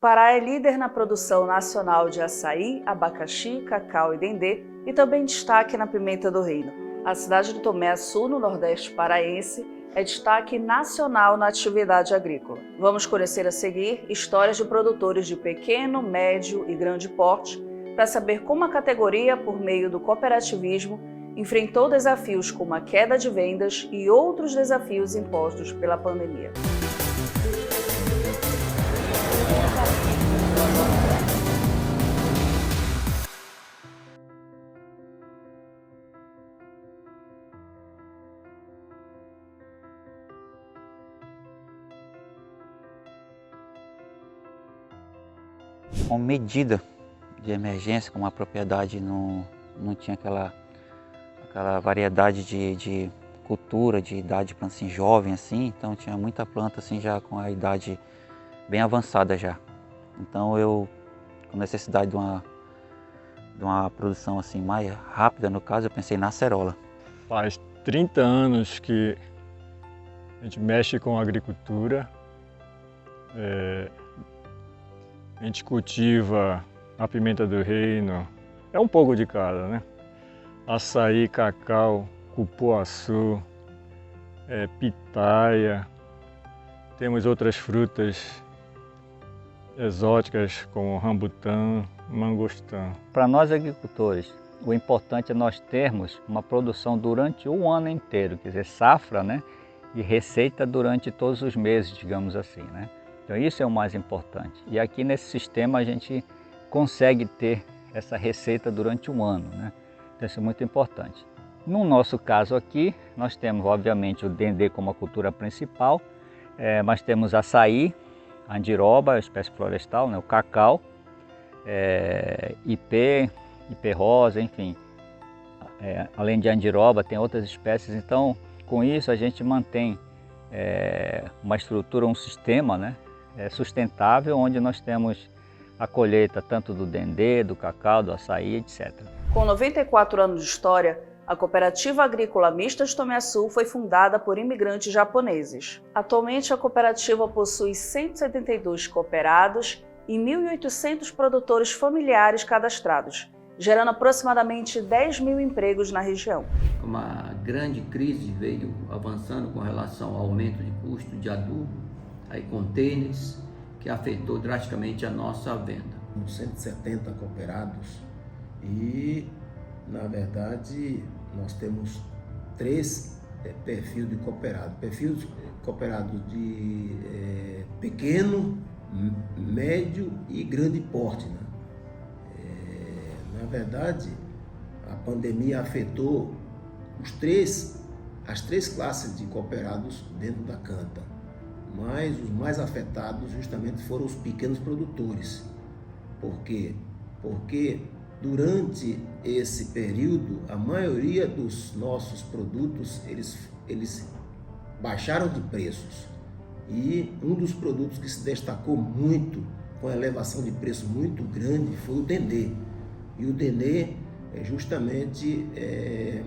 Pará é líder na produção nacional de açaí, abacaxi, cacau e dendê e também destaque na pimenta do reino. A cidade de Tomé Açu, no nordeste paraense, é destaque nacional na atividade agrícola. Vamos conhecer a seguir histórias de produtores de pequeno, médio e grande porte para saber como a categoria, por meio do cooperativismo, enfrentou desafios como a queda de vendas e outros desafios impostos pela pandemia. Com medida de emergência, como a propriedade não tinha aquela variedade de cultura, de idade de planta assim, jovem assim, então tinha muita planta assim já com a idade bem avançada já. Então eu, com necessidade de uma produção assim mais rápida, no caso, eu pensei na acerola. Faz 30 anos que a gente mexe com agricultura. A gente cultiva a pimenta do reino, é um pouco de cada, né? Açaí, cacau, cupuaçu, pitaia. Temos outras frutas exóticas como rambutã, mangostã. Para nós agricultores, o importante é nós termos uma produção durante o ano inteiro, quer dizer, safra, né? E receita durante todos os meses, digamos assim, né? Então isso é o mais importante. E aqui nesse sistema a gente consegue ter essa receita durante um ano, né? Então isso é muito importante. No nosso caso aqui, nós temos obviamente o dendê como a cultura principal, mas temos açaí, andiroba, a espécie florestal, né? O cacau, ipê rosa, enfim. Além de andiroba, tem outras espécies. Então, com isso a gente mantém uma estrutura, um sistema, né? Sustentável, onde nós temos a colheita tanto do dendê, do cacau, do açaí, etc. Com 94 anos de história, a Cooperativa Agrícola Mista de Tomé Açu foi fundada por imigrantes japoneses. Atualmente, a cooperativa possui 172 cooperados e 1.800 produtores familiares cadastrados, gerando aproximadamente 10 mil empregos na região. Uma grande crise veio avançando com relação ao aumento de custo de adubo, aí containers, que afetou drasticamente a nossa venda. 170 cooperados e, na verdade, nós temos 3 perfis de cooperado. Perfil de cooperado de pequeno, médio e grande porte, né? Na verdade, a pandemia afetou as três classes de cooperados dentro da Canta, mas os mais afetados justamente foram os pequenos produtores. Por quê? Porque durante esse período, a maioria dos nossos produtos, eles baixaram de preços. E um dos produtos que se destacou muito, com elevação de preço muito grande, foi o dendê. E o dendê é justamente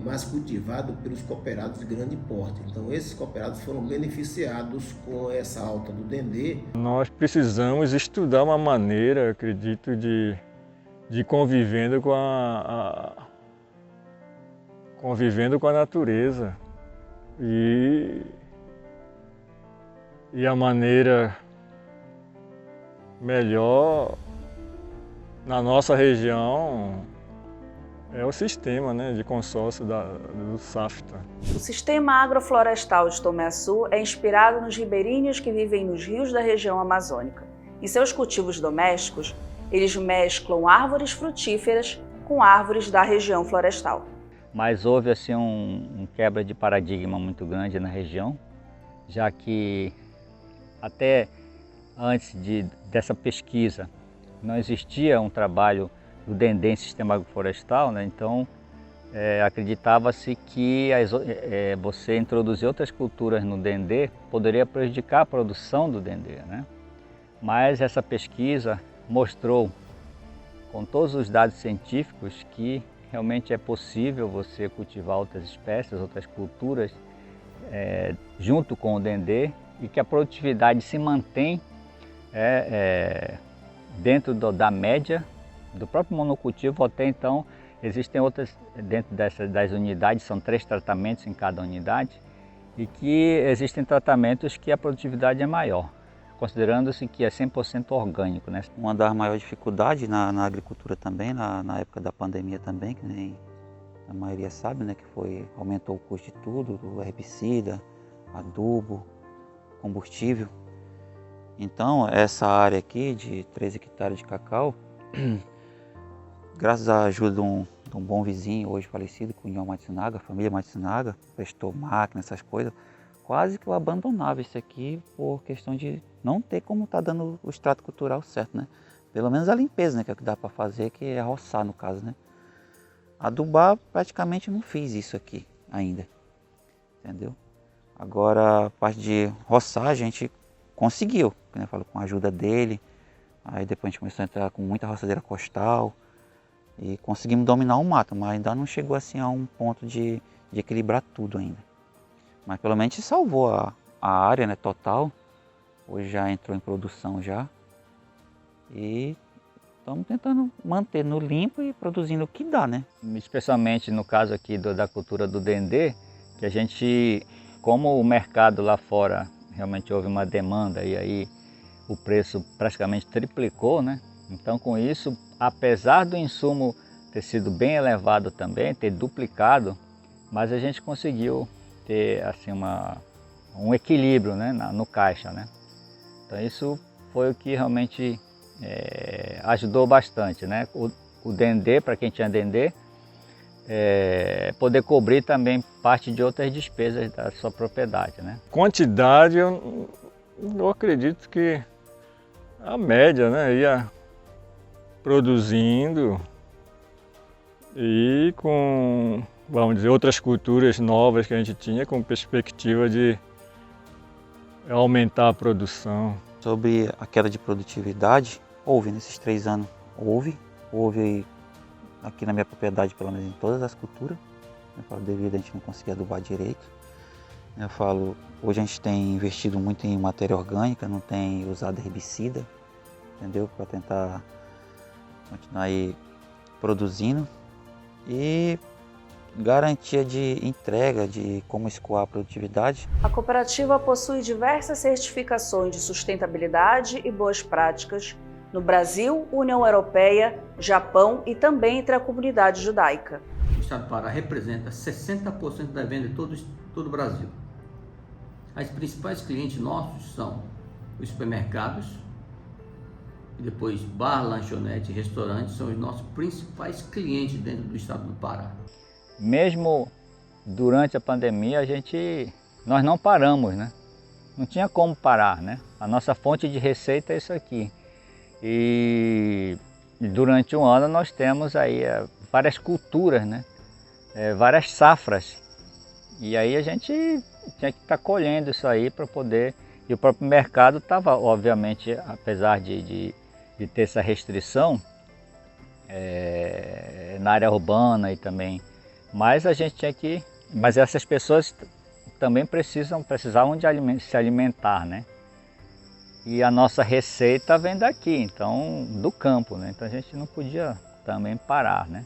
mais cultivado pelos cooperados de grande porte. Então esses cooperados foram beneficiados com essa alta do dendê. Nós precisamos estudar uma maneira, acredito, de convivendo com convivendo com a natureza. E a maneira melhor na nossa região é o sistema, né, de consórcio do SAFTA. O sistema agroflorestal de Tomé Açu é inspirado nos ribeirinhos que vivem nos rios da região amazônica. Em seus cultivos domésticos, eles mesclam árvores frutíferas com árvores da região florestal. Mas houve assim um quebra de paradigma muito grande na região, já que até antes dessa pesquisa não existia um trabalho do dendê em sistema agroflorestal, né? Então acreditava-se que você introduzir outras culturas no dendê poderia prejudicar a produção do dendê, né? Mas essa pesquisa mostrou, com todos os dados científicos, que realmente é possível você cultivar outras espécies, outras culturas junto com o dendê, e que a produtividade se mantém dentro da média do próprio monocultivo. Até então existem outras, dentro das unidades, são 3 tratamentos em cada unidade, e que existem tratamentos que a produtividade é maior, considerando-se que é 100% orgânico, né? Uma das maiores dificuldades na agricultura também, na época da pandemia também, que nem a maioria sabe, né, que aumentou o custo de tudo, do herbicida, adubo, combustível. Então, essa área aqui de 3 hectares de cacau, graças à ajuda de um bom vizinho, hoje falecido, Cunhão Matsunaga, a família Matsunaga, prestou máquina, essas coisas, quase que eu abandonava isso aqui por questão de não ter como estar dando o extrato cultural certo, né? Pelo menos a limpeza, né, que é o que dá para fazer, que é roçar no caso, né? Adubar, praticamente não fiz isso aqui ainda, entendeu? Agora, a parte de roçar, a gente conseguiu, como eu falo, com a ajuda dele. Aí depois a gente começou a entrar com muita roçadeira costal e conseguimos dominar o mato, mas ainda não chegou assim a um ponto de equilibrar tudo ainda. Mas pelo menos salvou a área, né, total. Hoje já entrou em produção já. E estamos tentando manter no limpo e produzindo o que dá, né? Especialmente no caso aqui da cultura do dendê, que a gente, como o mercado lá fora realmente houve uma demanda e aí o preço praticamente triplicou, né? Então com isso, apesar do insumo ter sido bem elevado também, ter duplicado, mas a gente conseguiu ter assim um equilíbrio, né, no caixa, né? Então isso foi o que realmente ajudou bastante, né? O dendê, para quem tinha dendê, poder cobrir também parte de outras despesas da sua propriedade, né? Quantidade, eu acredito que a média, né, ia produzindo e com, vamos dizer, outras culturas novas que a gente tinha, com perspectiva de aumentar a produção. Sobre a queda de produtividade, houve nesses 3 anos, houve aqui na minha propriedade, pelo menos em todas as culturas. Eu falo, devido a gente não conseguir adubar direito. Eu falo, hoje a gente tem investido muito em matéria orgânica, não tem usado herbicida, entendeu? Para tentar continuar aí produzindo. E garantia de entrega, de como escoar a produtividade. A cooperativa possui diversas certificações de sustentabilidade e boas práticas no Brasil, União Europeia, Japão e também entre a comunidade judaica. O estado do Pará representa 60% da venda de todo o Brasil. As principais clientes nossos são os supermercados, e depois bar, lanchonete e restaurantes são os nossos principais clientes dentro do estado do Pará. Mesmo durante a pandemia, nós não paramos, né? Não tinha como parar, né? A nossa fonte de receita é isso aqui. E durante um ano nós temos aí várias culturas, né? Várias safras. E aí a gente tinha que estar colhendo isso aí para poder... E o próprio mercado estava, obviamente, apesar de ter essa restrição na área urbana e também... Mas a gente tinha que... Mas essas pessoas também precisavam de se alimentar, né? E a nossa receita vem daqui, então, do campo, né? Então a gente não podia também parar, né?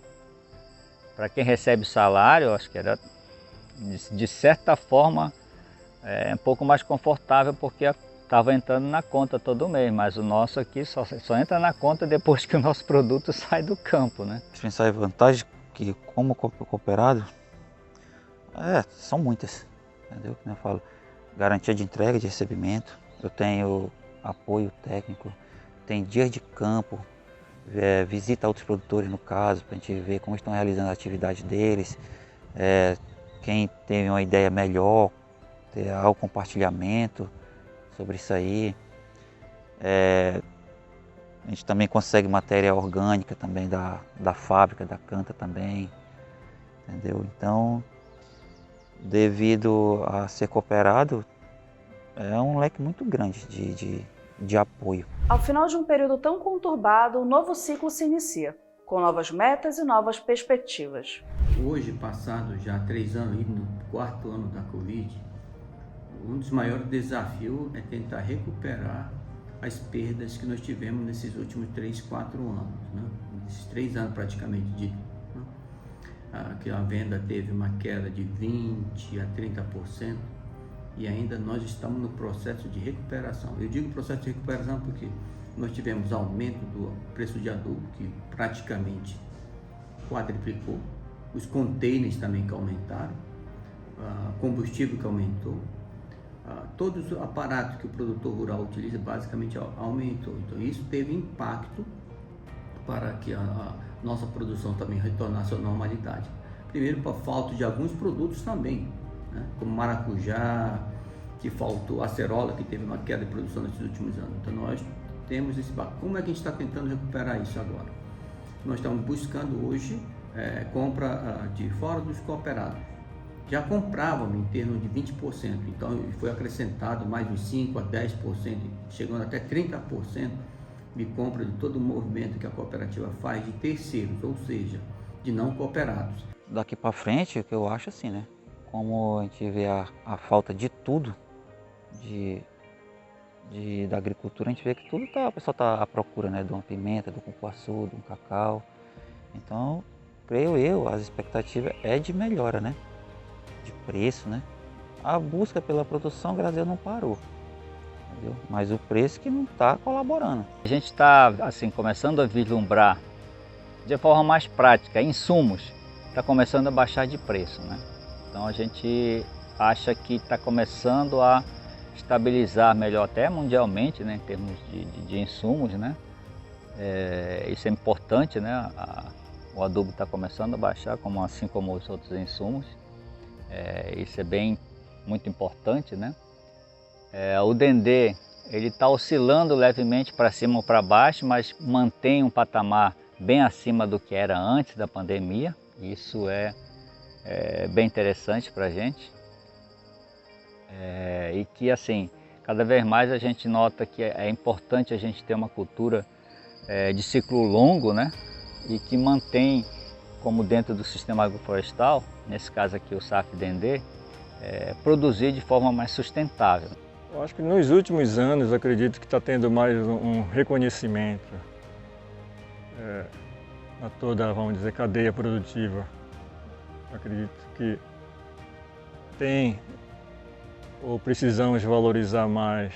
Para quem recebe salário, acho que era, de certa forma, um pouco mais confortável, porque estava entrando na conta todo mês, mas o nosso aqui só entra na conta depois que o nosso produto sai do campo, né? As principais vantagens que, como cooperado, são muitas, entendeu? Como eu falo, garantia de entrega, de recebimento, eu tenho apoio técnico, tem dias de campo, visita a outros produtores no caso, para a gente ver como estão realizando a atividade deles, quem teve uma ideia melhor, há o compartilhamento sobre isso aí. A gente também consegue matéria orgânica também da fábrica, da canta também, entendeu? Então, devido a ser cooperado, é um leque muito grande de apoio. Ao final de um período tão conturbado, um novo ciclo se inicia, com novas metas e novas perspectivas. Hoje, passados já 3 anos, indo no 4º ano da Covid, um dos maiores desafios é tentar recuperar as perdas que nós tivemos nesses últimos 3, 4 anos, né? Esses 3 anos praticamente dito, né? Que a venda teve uma queda de 20% a 30% e ainda nós estamos no processo de recuperação. Eu digo processo de recuperação porque nós tivemos aumento do preço de adubo, que praticamente quadriplicou, os containers também que aumentaram, combustível que aumentou, todos os aparatos que o produtor rural utiliza basicamente aumentou. Então isso teve impacto para que a nossa produção também retornasse à normalidade. Primeiro, para a falta de alguns produtos também, né? Como maracujá, que faltou, acerola, que teve uma queda de produção nesses últimos anos. Então nós temos esse impacto. Como é que a gente está tentando recuperar isso agora? Nós estamos buscando hoje compra de fora dos cooperados. Já compravam em termos de 20%, então foi acrescentado mais de 5% a 10%, chegando até 30% de compra de todo o movimento que a cooperativa faz de terceiros, ou seja, de não cooperados. Daqui para frente, o que eu acho assim, né? Como a gente vê a falta de tudo, da agricultura, a gente vê que tudo o pessoal está à procura, né? De uma pimenta, do cupuaçu, de um cacau. Então, creio eu, as expectativas é de melhora, né? De preço, né? A busca pela produção, graças a Deus, não parou, entendeu? Mas o preço que não está colaborando. A gente está assim começando a vislumbrar de forma mais prática, insumos, está começando a baixar de preço, né? Então a gente acha que está começando a estabilizar melhor até mundialmente, né, em termos de insumos, né? Isso é importante, né? O adubo está começando a baixar, assim como os outros insumos. Isso é muito importante, né? O Dendê, ele está oscilando levemente para cima ou para baixo, mas mantém um patamar bem acima do que era antes da pandemia. Isso é bem interessante para a gente. E que assim, cada vez mais a gente nota que é importante a gente ter uma cultura de ciclo longo, né? E que mantém, como dentro do sistema agroflorestal, nesse caso aqui o SAF Dendê, produzir de forma mais sustentável. Eu acho que nos últimos anos, acredito que está tendo mais um reconhecimento a toda, vamos dizer, cadeia produtiva. Acredito que tem ou precisamos valorizar mais